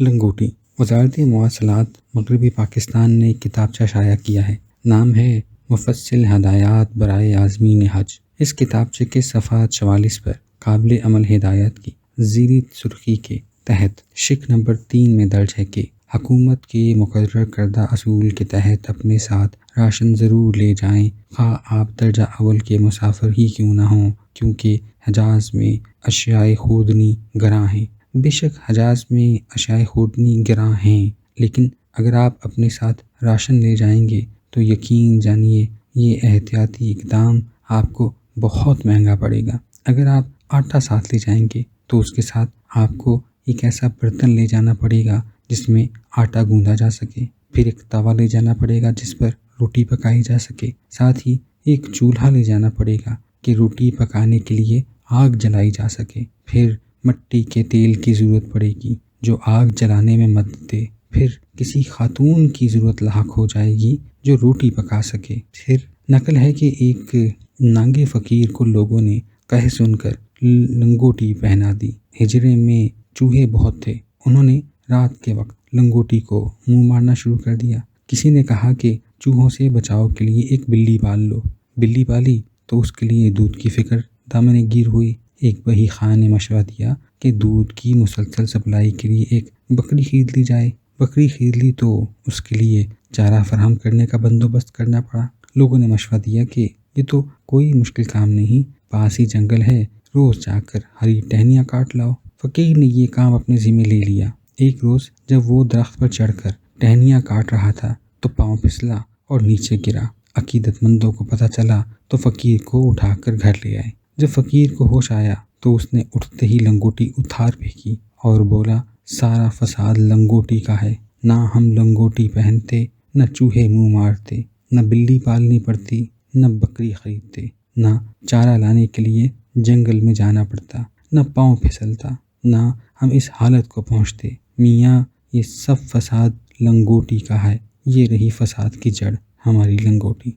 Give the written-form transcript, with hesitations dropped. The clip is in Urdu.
لنگوٹی۔ وزارت مواصلات مغربی پاکستان نے ایک کتابچہ شائع کیا ہے، نام ہے مفصل ہدایات برائے عازمین حج۔ اس کتابچے کے صفحہ 44 پر قابل عمل ہدایات کی زیر سرخی کے تحت شق نمبر 3 میں درج ہے کہ حکومت کے مقرر کردہ اصول کے تحت اپنے ساتھ راشن ضرور لے جائیں، خواہ آپ درجہ اول کے مسافر ہی کیوں نہ ہوں، کیونکہ حجاز میں اشیاء خوردنی گراں ہیں۔ بے شک حجاز میں اشیاء خوردنی گراں ہیں، لیکن اگر آپ اپنے ساتھ راشن لے جائیں گے تو یقین جانیے یہ احتیاطی اقدام آپ کو بہت مہنگا پڑے گا۔ اگر آپ آٹا ساتھ لے جائیں گے تو اس کے ساتھ آپ کو ایک ایسا برتن لے جانا پڑے گا جس میں آٹا گوندا جا سکے، پھر ایک توا لے جانا پڑے گا جس پر روٹی پکائی جا سکے، ساتھ ہی ایک چولہا لے جانا پڑے گا کہ روٹی پکانے کے لیے آگ جلائی جا سکے، پھر مٹی کے تیل کی ضرورت پڑے گی جو آگ جلانے میں مدد دے، پھر کسی خاتون کی ضرورت لاحق ہو جائے گی جو روٹی پکا سکے۔ پھر نقل ہے کہ ایک نانگے فقیر کو لوگوں نے کہہ سن کر لنگوٹی پہنا دی۔ ہجرے میں چوہے بہت تھے، انہوں نے رات کے وقت لنگوٹی کو منہ مارنا شروع کر دیا۔ کسی نے کہا کہ چوہوں سے بچاؤ کے لیے ایک بلی پال لو۔ بلی پالی تو اس کے لیے دودھ کی فکر دامن گیر ہوئی۔ ایک بہی خان نے مشورہ دیا کہ دودھ کی مسلسل سپلائی کے لیے ایک بکری خرید لی جائے۔ بکری خرید لی تو اس کے لیے چارہ فراہم کرنے کا بندوبست کرنا پڑا۔ لوگوں نے مشورہ دیا کہ یہ تو کوئی مشکل کام نہیں، پاس ہی جنگل ہے، روز جا کر ہری ٹہنیاں کاٹ لاؤ۔ فقیر نے یہ کام اپنے ذمہ لے لیا۔ ایک روز جب وہ درخت پر چڑھ کر ٹہنیاں کاٹ رہا تھا تو پاؤں پھسلا اور نیچے گرا۔ عقیدت مندوں کو پتہ چلا تو فقیر کو اٹھا کر گھر لے آئے۔ جب فقیر کو ہوش آیا تو اس نے اٹھتے ہی لنگوٹی اتار پھینکی اور بولا، سارا فساد لنگوٹی کا ہے، نہ ہم لنگوٹی پہنتے، نہ چوہے منہ مارتے، نہ بلی پالنی پڑتی، نہ بکری خریدتے، نہ چارہ لانے کے لیے جنگل میں جانا پڑتا، نہ پاؤں پھسلتا، نہ ہم اس حالت کو پہنچتے۔ میاں یہ سب فساد لنگوٹی کا ہے، یہ رہی فساد کی جڑ، ہماری لنگوٹی۔